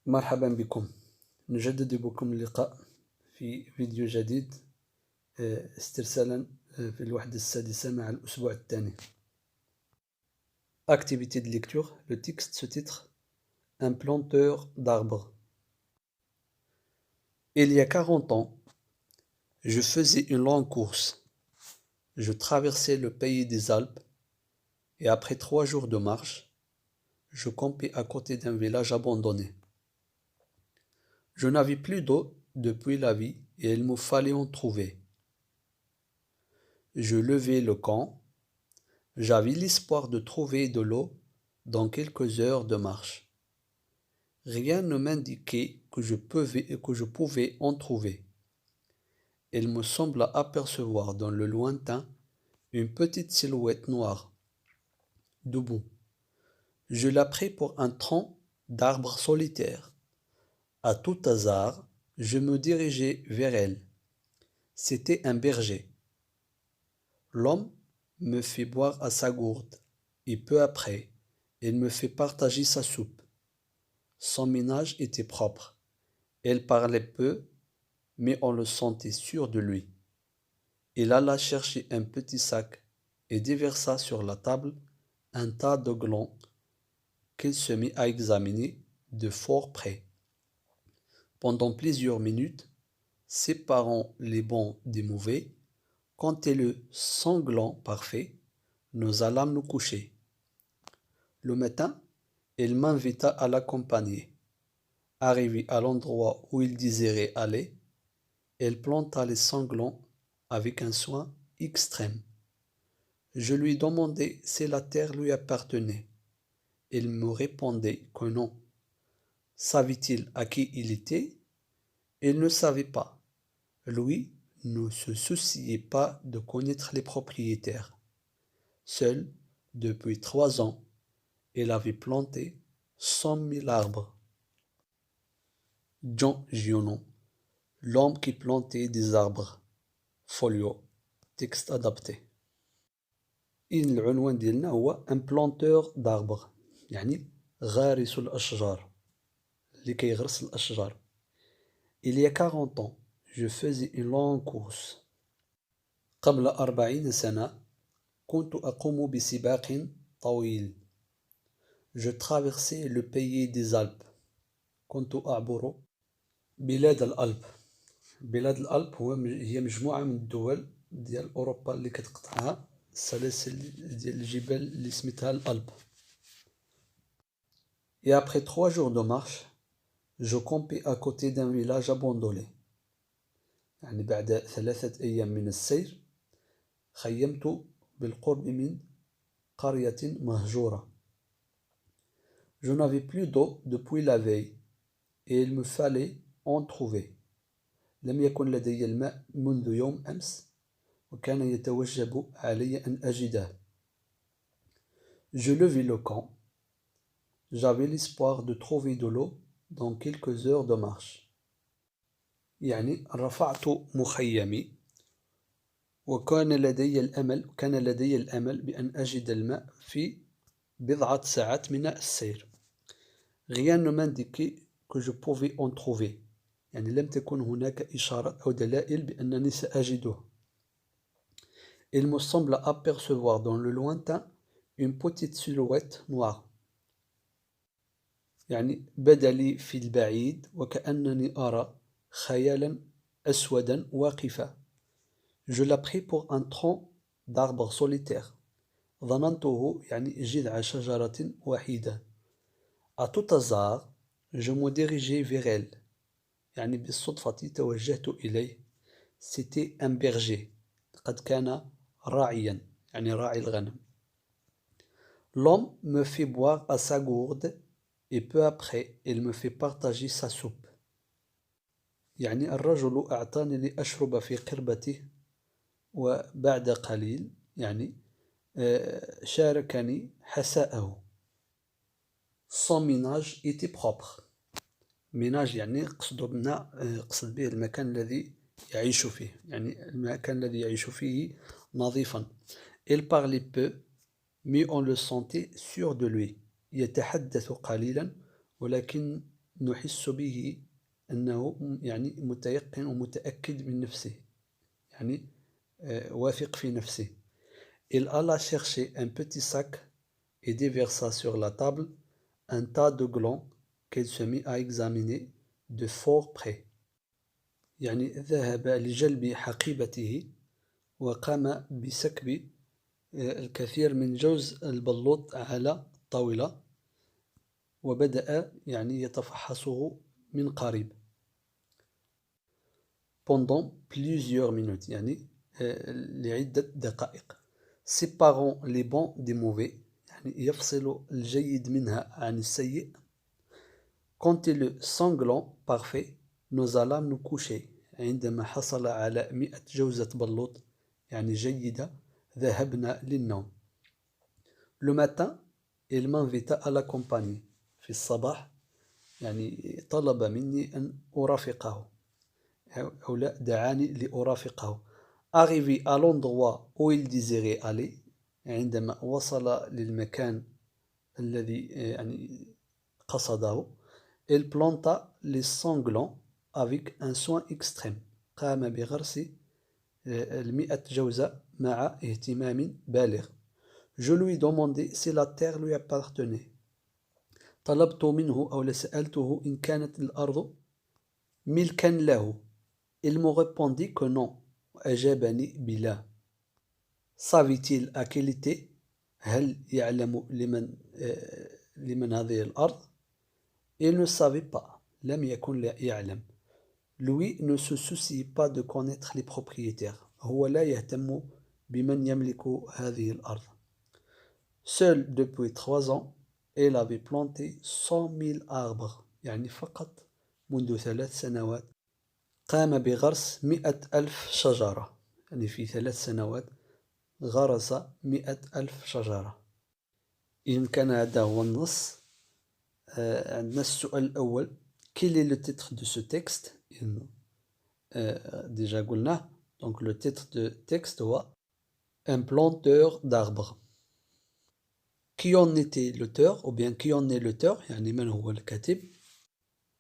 مرحبا بكم. نجدد بكم اللقاء في فيديو جديد استرسالا في الوحدة السادسة مع الأسبوع الثاني. Activité de lecture. Le texte se titre Un planteur d'arbres. Il y a 40 ans, je faisais une longue course. Je traversais le pays des Alpes et après 3 jours de marche, je campais à côté d'un village abandonné. Je n'avais plus d'eau depuis la vie et il me fallait en trouver. Je levai le camp. J'avais l'espoir de trouver de l'eau dans quelques heures de marche. Rien ne m'indiquait que je pouvais en trouver. Il me sembla apercevoir dans le lointain une petite silhouette noire, debout. Je la pris pour un tronc d'arbre solitaire. À tout hasard, je me dirigeai vers elle. C'était un berger. L'homme me fit boire à sa gourde, et peu après, il me fit partager sa soupe. Son ménage était propre. Il parlait peu, mais on le sentait sûr de lui. Il alla chercher un petit sac et déversa sur la table un tas de glands qu'il se mit à examiner de fort près. Pendant plusieurs minutes, séparant les bons des mauvais, quand il eut 100 glands parfaits, nous allâmes nous coucher. Le matin, il m'invita à l'accompagner. Arrivé à l'endroit où il désirait aller, il planta les 100 glands avec un soin extrême. Je lui demandai si la terre lui appartenait. Il me répondait que non. Savait-il à qui il était? Il ne savait pas. Lui ne se souciait pas de connaître les propriétaires. Seul, depuis 3 ans, il avait planté 100 000 arbres. John Giono, l'homme qui plantait des arbres. Folio. Texte adapté. العنوان ديالنا هو un planteur d'arbres، يعني غارس الأشجار، اللي كيغرس الأشجار. Il y a 40 ans, je faisais une longue course. قبل 40 سنة كنت أقوم بسباق طويل. Je traversais le pays des Alpes. كنت أعبر بلاد الألب. بلاد الألب هي مجموعة من الدول ديال أوروبا اللي كتقطعها السلاسل ديال الجبال اللي سميتها الألب. Et après 3 jours de marche, je campais à côté d'un village abandonné. يعني بعد 3 أيام من السير خيمت بالقرب من قرية مهجورة. Je n'avais plus d'eau depuis la veille et il me fallait en trouver. لم يكن لدي الماء منذ يوم أمس وكان يتوجب علي أن أجده. Je levai le camp. J'avais l'espoir de trouver de l'eau dans quelques heures de marche. يعني رفعت مخيمي وكان لدي الأمل بأن أجد الماء في بضعة ساعات من السير. Rien ne m'indiquait que je pouvais en trouver. يعني لم تكن هناك إشارات أو دلائل بأنني سأجده. Il me semble apercevoir dans le lointain une petite silhouette noire. يعني بدا لي في البعيد وكأنني أرى خيالا أسودا واقفا. Je la pris pour un tronc d'arbre solitaire. ظننته يعني جذع شجرة وحيدة. À tout hasard, je me dirigeai vers elle. يعني بالصدفة توجهت إليه. C'était un berger. قد كان راعيا يعني راعي الغنم. L'homme me fit boire à sa gourde et peu après il me fit partager sa soupe. يعني الرجل أعطاني لأشرب في قربته وبعد قليل يعني شاركني حساءه. Son ménage était propre. ménage يعني قصد به المكان الذي يعيش فيه، يعني المكان الذي يعيش فيه نظيفا. Il parlait peu, mais on le sentait sûr de lui. يتحدث قليلا ولكن نحس به أنه يعني متيقن ومتأكد من نفسه يعني واثق في نفسه. Il alla chercher un petit sac et déversa sur la table un tas de glands qu'elle se mit à examiner de fort près. يعني ذهب لجلب حقيبته وقام بسكب الكثير من جوز البلوط على الطاولة وبدأ يعني يتفحصه من قريب. Pendant plusieurs minutes يعني لعدة دقائق. Séparant les bons des mauvais يعني يفصل الجيد منها عن السيء. Quand est le sanglant parfait nous allâmes nous coucher. عندما حصل على 100 جوزة بلوط يعني جيدة ذهبنا للنوم. Le matin il m'invita à l'accompagner. في الصباح يعني طلب مني أن أرافقه أو لا دعاني لأرافقه. Arrivé à l'endroit où il désirait aller عندما وصل للمكان الذي يعني قصده il planta les sanglants avec un soin extrême. قام بغرس 100 جوزة مع اهتمام بالغ. Je lui demandai si la terre lui appartenait. طلبت منه أو سألته إن كانت الأرض ملكا له. Il me répondit que non. أجابني بلا. Savait-il à quel était؟ هل يعلم لمن هذه الأرض؟ Il ne savait pas. لم يكن يعلم. Lui ne se soucie pas de connaître les propriétaires. هو لا يهتم بمن يملك هذه الأرض. Seul depuis 3 ans, elle avait planté 100 000 arbres. يعني فقط منذ 3 سنوات قام بغرس 100,000 شجرة. يعني في 3 سنوات غرس 100,000 شجرة. إذن كان هذا هو النص. عندنا السؤال الأول. Quel est le titre de ce texte؟ déjà قلناه. Donc le titre de texte هو Un planteur d'arbres. Qui en était l'auteur ou bien qui en est l'auteur يعني من هو الكاتب.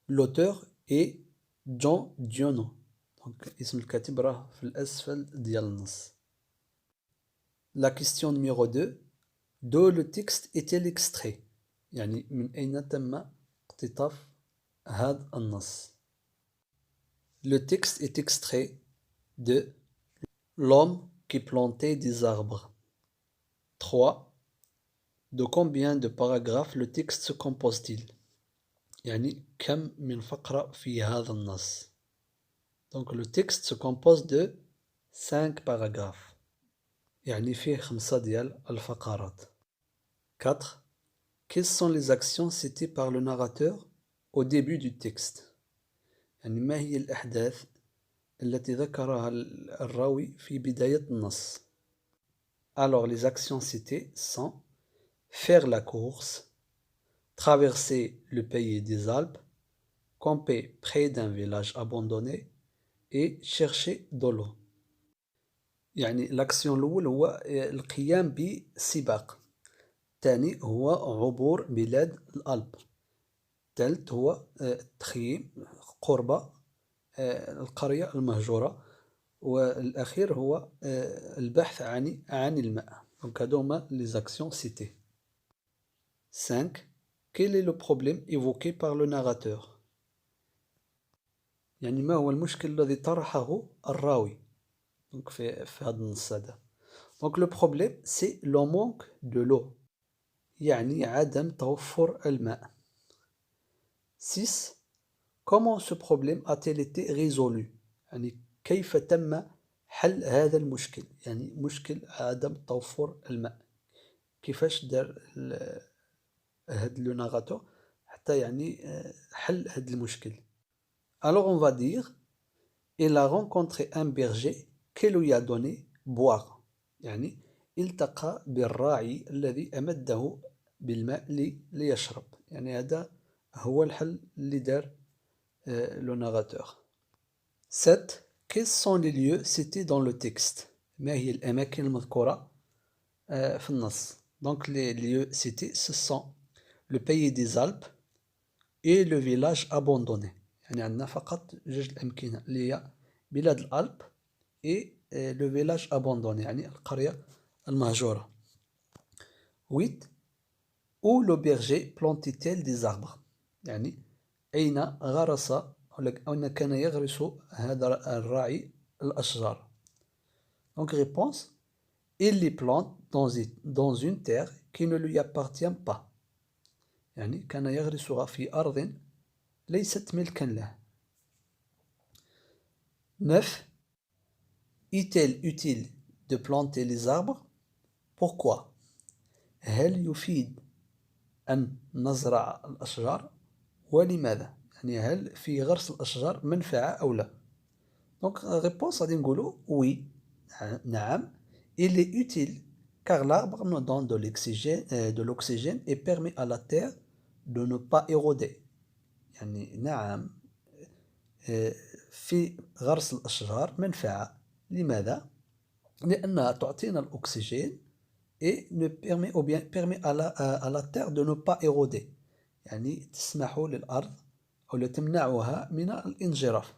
L'auteur est John Diono. Donc اسم الكاتب راه في الأسفل ديال النص. La question numéro 2. D'où le texte est-il extrait؟ يعني من أين تم اقتطاف هذا النص. Le texte est extrait de L'homme qui plantait des arbres. 3. De combien de paragraphes le texte se compose-t-il؟ يعني كم من فقرة في هذا النص. Donc le texte se compose de 5 paragraphes. يعني فيه 5 ديال الفقرات. 4. Quelles sont les actions citées par le narrateur au début du texte؟ يعني ما هي الأحداث التي ذكرها الراوي في بداية النص. Alors les actions citées sont faire la course, traverser le pays des Alpes, camper près d'un village abandonné et chercher de l'eau. يعني l'action الأول هو القيام بسباق. الثاني هو عبور بلاد الألب. الثالث هو التخييم قرب القرية المهجورة. والأخير هو البحث عن الماء. Donc هادو هما les actions citées. 5. Quel est le problème évoqué par le narrateur؟ يعني ما هو المشكل الذي طرحه الراوي donc في هذا النص هذا. Donc le problème c'est le manque de l'eau يعني عدم توفر الماء. 6. Comment ce problème a-t-il été résolu؟ يعني كيف تم حل هذا المشكل. يعني مشكل عدم توفر الماء كيفاش دار هاد لو ناراتور حتى يعني حل هاد المشكل. Alors on va dire il a rencontré un berger qui lui a donné boire. يعني التقى بالراعي الذي أمده بالماء ليشرب. يعني هذا هو الحل اللي دار le narrateur. 7. Quels sont les lieux cités dans le texte؟ ما هي الأماكن المذكورة في النص. Donc les lieux cités ce sont le pays des Alpes, et le village abandonné. يعني عندنا فقط جوج الأمكنة اللي هي بلاد الألب et le village abandonné يعني القرية المهجورة. 8. Où le berger plantait-il des arbres؟ يعني أين غرس أين كان يغرس هذا الراعي الأشجار. Donc réponse, il les plante dans une terre qui ne lui appartient pas. يعني كان يغرسها في أرض ليست ملكا له. 9. Est-il utile de planter les arbres؟ Pourquoi؟ هل يفيد أن نزرع الأشجار؟ ولماذا؟ يعني هل في غرس الأشجار منفعة أو لا؟ Donc réponse غادي نقولو oui. نعم. Il est utile car l'arbre nous donne de l'oxygène et permet à la terre de ne pas éroder. يعني نعم في غرس الأشجار منفعة. لماذا؟ لأنها تعطينا الأكسجين et ne permet ou bien permet à la terre de ne pas éroder. يعني تسمح للأرض أو تمنعها من الانجراف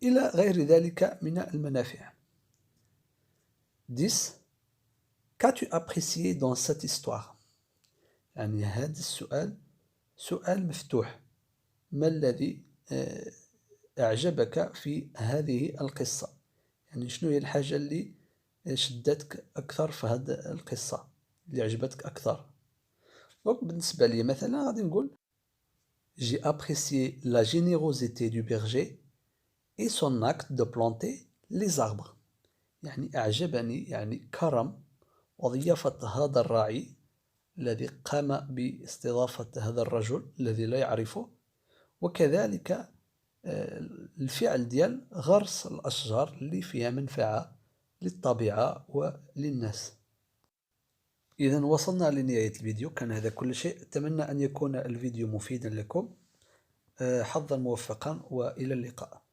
إلى غير ذلك من المنافع. 10. Qu'as-tu apprécié dans cette histoire؟ يعني هذا السؤال سؤال مفتوح. ما الذي أعجبك في هذه القصة؟ يعني شنو هي الحاجة اللي شدتك أكثر في هذه القصة اللي عجبتك أكثر؟ دونك بالنسبة لي مثلا غادي نقول J'ai apprécié la générosité du berger et son acte de planter les arbres. يعني أعجبني يعني كرم وضيافة هذا الراعي الذي قام باستضافة هذا الرجل الذي لا يعرفه، وكذلك الفعل ديال غرس الأشجار اللي فيها منفعة للطبيعة وللناس. إذا وصلنا لنهاية الفيديو. كان هذا كل شيء. أتمنى أن يكون الفيديو مفيدا لكم. حظا موفقا وإلى اللقاء.